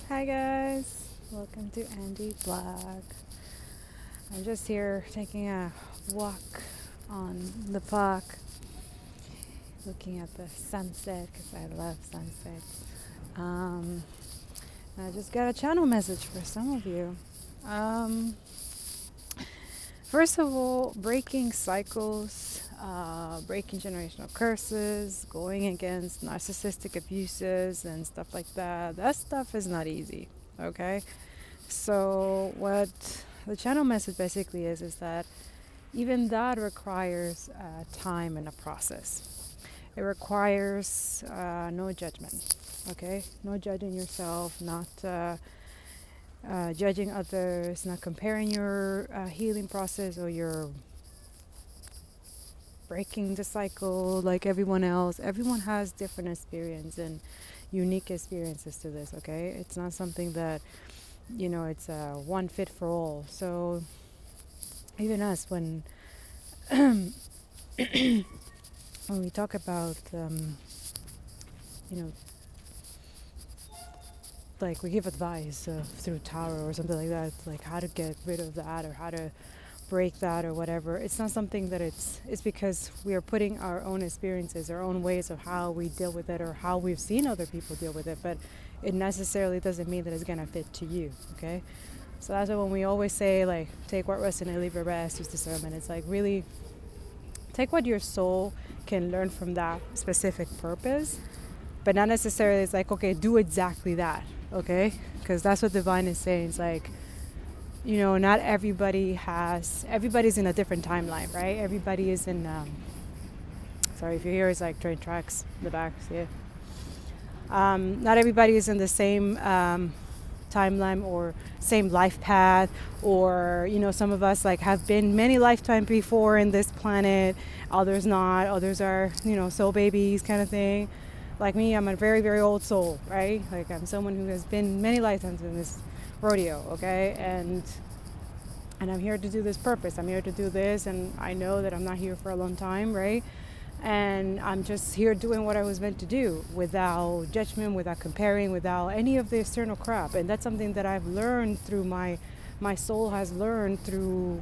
Hi guys, welcome to Andy Blog. I'm just here taking a walk on the park, looking at the sunset because I love sunsets. Um, I just got a channel message for some of you. Um, First of all, breaking cycles, breaking generational curses, going against narcissistic abuses and stuff like that. That stuff is not easy, okay? So what the channel message basically is that even that requires time and a process. It requires no judgment, okay? No judging yourself, not judging others, not comparing your healing process or your breaking the cycle like everyone else. Everyone has different experience and unique experiences to this, okay? It's not something that, it's one fit for all. So even us, when we talk about, you know, like we give advice through tarot or something like that, like how to get rid of that or how to break that or whatever. It's not something that it's because we are putting our own experiences, our own ways of how we deal with it or how we've seen other people deal with it, but it necessarily doesn't mean that it's gonna fit to you, okay? So that's why when we always say like take what rests and leave the rest, use discernment. It's like really take what your soul can learn from that specific purpose, but not necessarily it's like, okay, do exactly that, okay? Because that's what divine is saying. It's like, not everybody's in a different timeline, right? Everybody is in, sorry if you hear it's like train tracks in the back, see it? Not everybody is in the same timeline or same life path, or some of us like have been many lifetimes before in this planet, others not, others are soul babies kind of thing. Like me, I'm a very very old soul, right? Like I'm someone who has been many lifetimes in this rodeo, okay? And I'm here to do this purpose, I'm here to do this, and I know that I'm not here for a long time, right? And I'm just here doing what I was meant to do without judgment, without comparing, without any of the external crap. And that's something that I've learned through my soul has learned through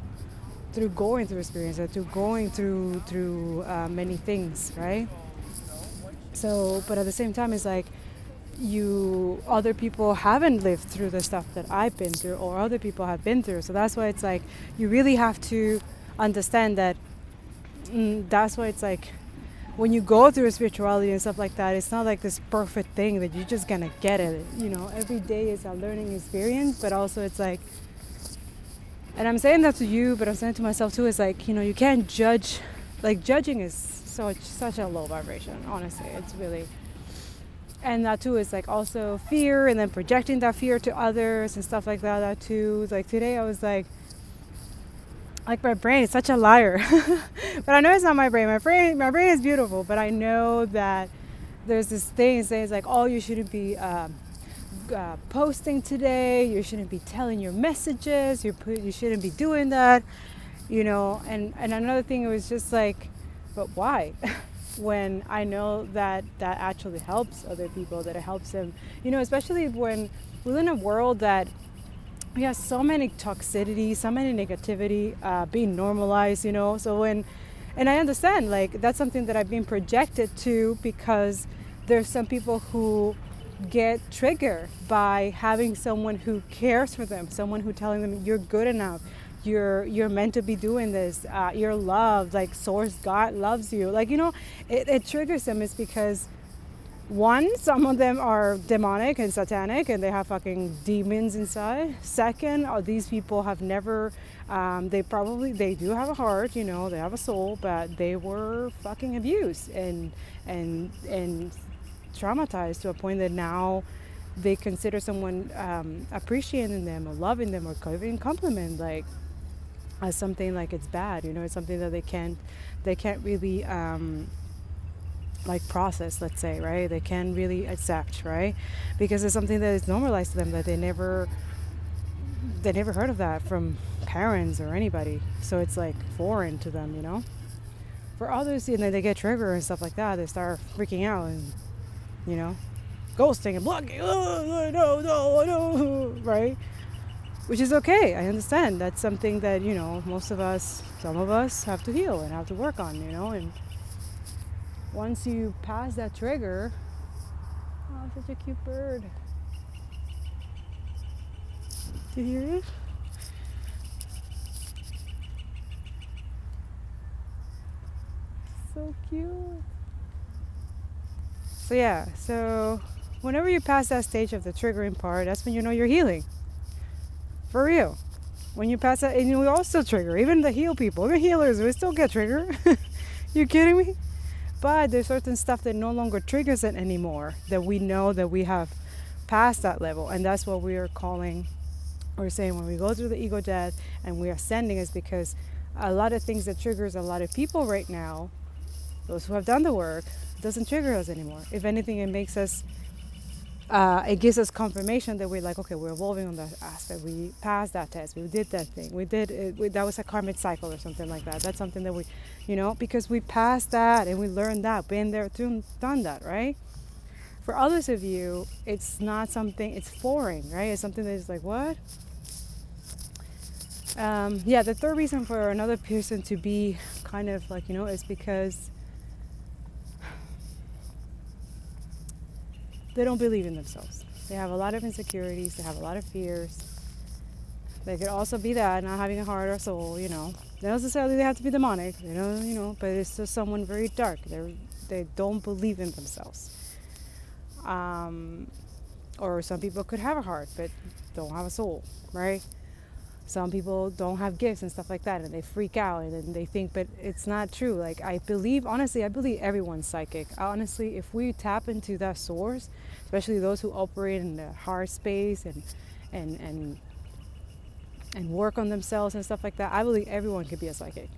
going through experiences, through going through many things, right? So, but at the same time, it's like other people haven't lived through the stuff that I've been through, or other people have been through. So that's why it's like you really have to understand that. That's why it's like when you go through spirituality and stuff like that, it's not like this perfect thing that you're just gonna get it. Every day is a learning experience, but also it's like, and I'm saying that to you, but I'm saying it to myself too. It's like you can't judge. Like judging is such a low vibration. Honestly, it's really. And that too is like also fear, and then projecting that fear to others and stuff like that. That too. Like today, I was like my brain is such a liar. But I know it's not my brain. My brain is beautiful, but I know that there's this thing saying it's like, oh, you shouldn't be posting today. You shouldn't be telling your messages. You shouldn't be doing that. And another thing, it was just like, but why? When I know that actually helps other people, that it helps them, especially when we live in a world that we have so many toxicity, so many negativity being normalized, So and I understand, like, that's something that I've been projected to, because there's some people who get triggered by having someone who cares for them, someone who telling them you're good enough, you're meant to be doing this, you're loved, like source God loves you, like it triggers them. Is because one, some of them are demonic and satanic and they have fucking demons inside. Second, these people have never, they do have a heart, they have a soul, but they were fucking abused and traumatized to a point that now they consider someone appreciating them or loving them or giving compliment like as something like it's bad, it's something that they can't really like process, let's say, right? They can really accept, right? Because it's something that is normalized to them, that they never heard of that from parents or anybody. So it's like foreign to them, For others, they get triggered and stuff like that. They start freaking out, and you know ghosting and blocking. Oh, no, right? Which is okay. I understand. That's something that, most of us, some of us have to heal and have to work on, and once you pass that trigger, oh, such a cute bird. Do you hear it? So cute. So yeah, so whenever you pass that stage of the triggering part, that's when you know you're healing. For real. When you pass that, and we all still trigger. Even the heal people, even healers, we still get triggered. You kidding me? But there's certain stuff that no longer triggers it anymore, that we know that we have passed that level. And that's what we are calling, we're saying when we go through the ego death and we are ascending, is because a lot of things that triggers a lot of people right now, those who have done the work, doesn't trigger us anymore. If anything, it makes us, it gives us confirmation that we're like, okay, we're evolving on that aspect. We passed that test. We did that thing. We did it. That was a karmic cycle or something like that. That's something that we, because we passed that and we learned that, been there, done that, right? For others of you, it's not something, it's foreign, right? It's something that is like, what? Yeah, the third reason for another person to be kind of like, is because they don't believe in themselves. They have a lot of insecurities. They have a lot of fears. They could also be that, not having a heart or soul, They don't necessarily have to be demonic, but it's just someone very dark. They don't believe in themselves. Or some people could have a heart, but don't have a soul, right? Some people don't have gifts and stuff like that, and they freak out and then they think, but it's not true. Like, honestly, I believe everyone's psychic. Honestly, if we tap into that source, especially those who operate in the heart space and work on themselves and stuff like that, I believe everyone could be a psychic.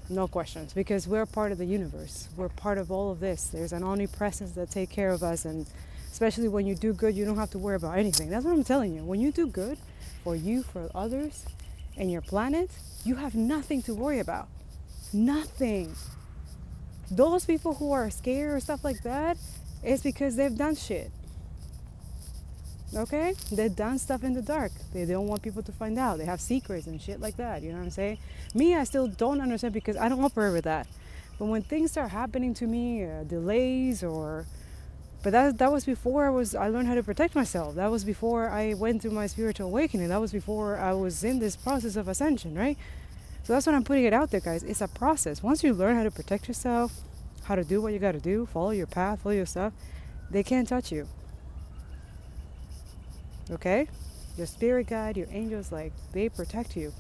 No questions, because we're part of the universe. We're part of all of this. There's an omnipresence that takes care of us, and especially when you do good, you don't have to worry about anything. That's what I'm telling you. When you do good, for you, for others, and your planet, you have nothing to worry about. Nothing. Those people who are scared or stuff like that, it's because they've done shit. Okay? They've done stuff in the dark. They don't want people to find out. They have secrets and shit like that. You know what I'm saying? Me, I still don't understand because I don't operate with that. But when things start happening to me, delays or... But that was before I learned how to protect myself. That was before I went through my spiritual awakening. That was before I was in this process of ascension, right? So that's when I'm putting it out there, guys. It's a process. Once you learn how to protect yourself, how to do what you got to do, follow your path, follow your stuff, they can't touch you. Okay? Your spirit guide, your angels, like, they protect you,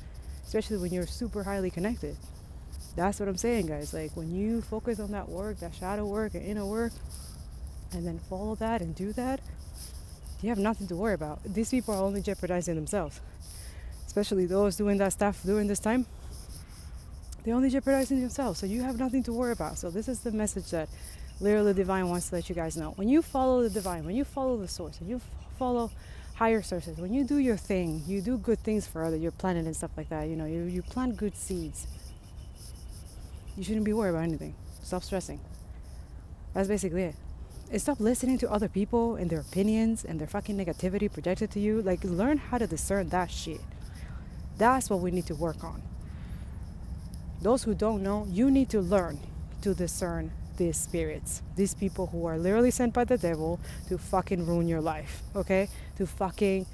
especially when you're super highly connected. That's what I'm saying, guys. Like, when you focus on that work, that shadow work and inner work, and then follow that and do that, you have nothing to worry about. These people are only jeopardizing themselves, especially those doing that stuff during this time. They're only jeopardizing themselves, so you have nothing to worry about. So this is the message that literally divine wants to let you guys know. When you follow the divine, when you follow the source, and you follow higher sources, when you do your thing, you do good things for your planet and stuff like that, you plant good seeds, you shouldn't be worried about anything. Stop stressing. That's basically it. And stop listening to other people and their opinions and their fucking negativity projected to you. Like, learn how to discern that shit. That's what we need to work on. Those who don't know, you need to learn to discern these spirits, these people who are literally sent by the devil to fucking ruin your life, okay? To fucking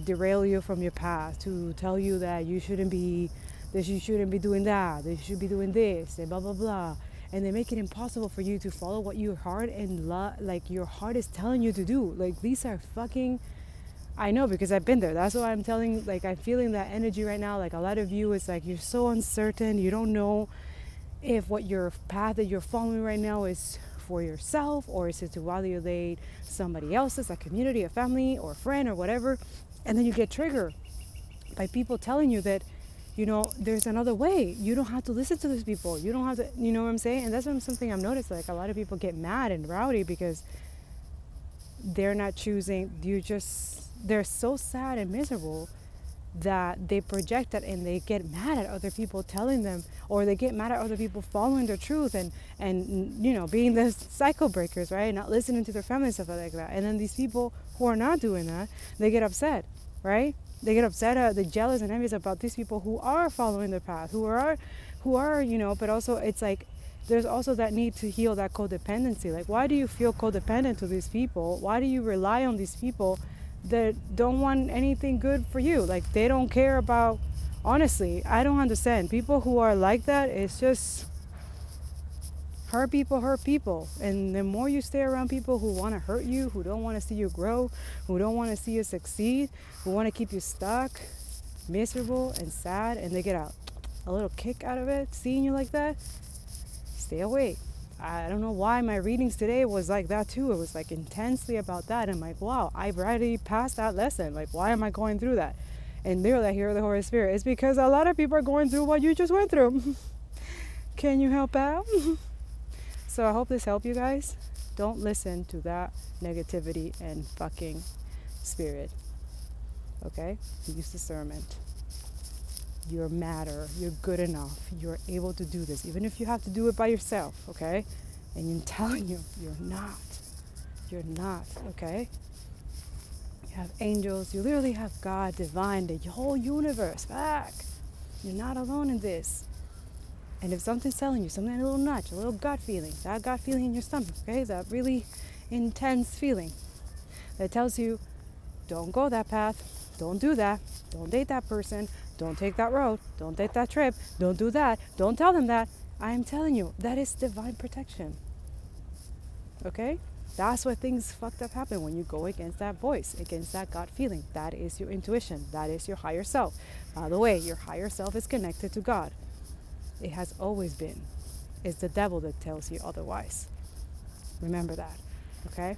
derail you from your path, to tell you that you shouldn't be doing that, that you should be doing this, and blah, blah, blah. And they make it impossible for you to follow what your heart and like your heart is telling you to do. Like, these are fucking, I know because I've been there. That's why I'm telling, like, I'm feeling that energy right now. Like, a lot of you, it's like you're so uncertain. You don't know if what your path that you're following right now is for yourself, or is it to validate somebody else's, a community, a family, or a friend, or whatever. And then you get triggered by people telling you that, there's another way. You don't have to listen to these people. You don't have to, you know what I'm saying? And that's something I've noticed. Like, a lot of people get mad and rowdy because they're not choosing. They're so sad and miserable that they project that, and they get mad at other people telling them, or they get mad at other people following their truth, and being the cycle breakers, right? Not listening to their family and stuff like that. And then these people who are not doing that, they get upset, right? They get upset, they're jealous and envious about these people who are following the path, who are but also it's like there's also that need to heal that codependency. Like, why do you feel codependent to these people? Why do you rely on these people that don't want anything good for you? Like, they don't care about, honestly, I don't understand. People who are like that, it's just hurt people. And the more you stay around people who want to hurt you, who don't want to see you grow, who don't want to see you succeed, who want to keep you stuck, miserable and sad, and they get a little kick out of it, seeing you like that, stay away. I don't know why my readings today was like that too. It was like intensely about that. I'm like, wow, I've already passed that lesson. Like, why am I going through that? And they're like, hear the Holy Spirit. It's because a lot of people are going through what you just went through. Can you help out? So I hope this helped you guys. Don't listen to that negativity and fucking spirit. Okay? Use discernment. You're matter. You're good enough. You're able to do this, even if you have to do it by yourself, okay? And I'm telling you, you're not. You're not, okay? You have angels. You literally have God, divine, the whole universe back. You're not alone in this. And if something's telling you, something, a little nudge, a little gut feeling, that gut feeling in your stomach, okay? That really intense feeling that tells you, don't go that path, don't do that, don't date that person, don't take that road, don't take that trip, don't do that, don't tell them that. I am telling you, that is divine protection. Okay? That's why things fucked up happen, when you go against that voice, against that gut feeling. That is your intuition. That is your higher self. By the way, your higher self is connected to God. It has always been. It's the devil that tells you otherwise. Remember that. Okay?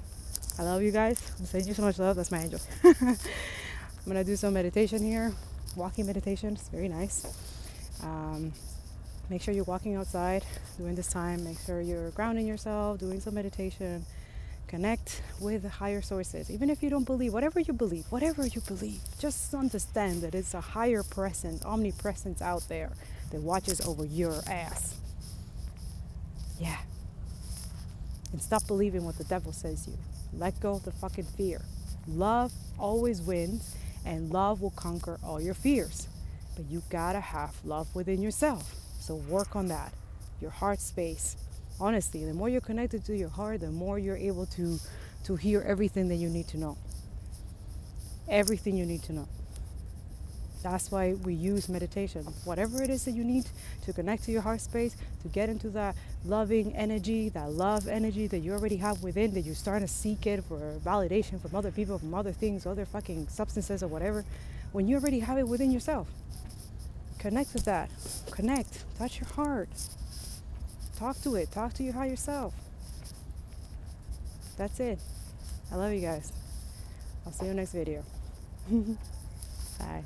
I love you guys. I send you so much love. That's my angel. I'm going to do some meditation here. Walking meditation. It's very nice. Make sure you're walking outside during this time. Make sure you're grounding yourself, doing some meditation. Connect with the higher sources. Even if you don't believe, whatever you believe, just understand that it's a higher presence, omnipresence out there that watches over your ass. Yeah. And stop believing what the devil says you. Let go of the fucking fear. Love always wins, and love will conquer all your fears. But you gotta have love within yourself. So work on that. Your heart space. Honestly, the more you're connected to your heart, the more you're able to hear everything that you need to know. Everything you need to know. That's why we use meditation. Whatever it is that you need to connect to your heart space, to get into that loving energy, that love energy that you already have within, that you're starting to seek it for validation from other people, from other things, other fucking substances or whatever, when you already have it within yourself. Connect with that. Connect. Touch your heart. Talk to it. Talk to your higher self. That's it. I love you guys. I'll see you next video. Bye.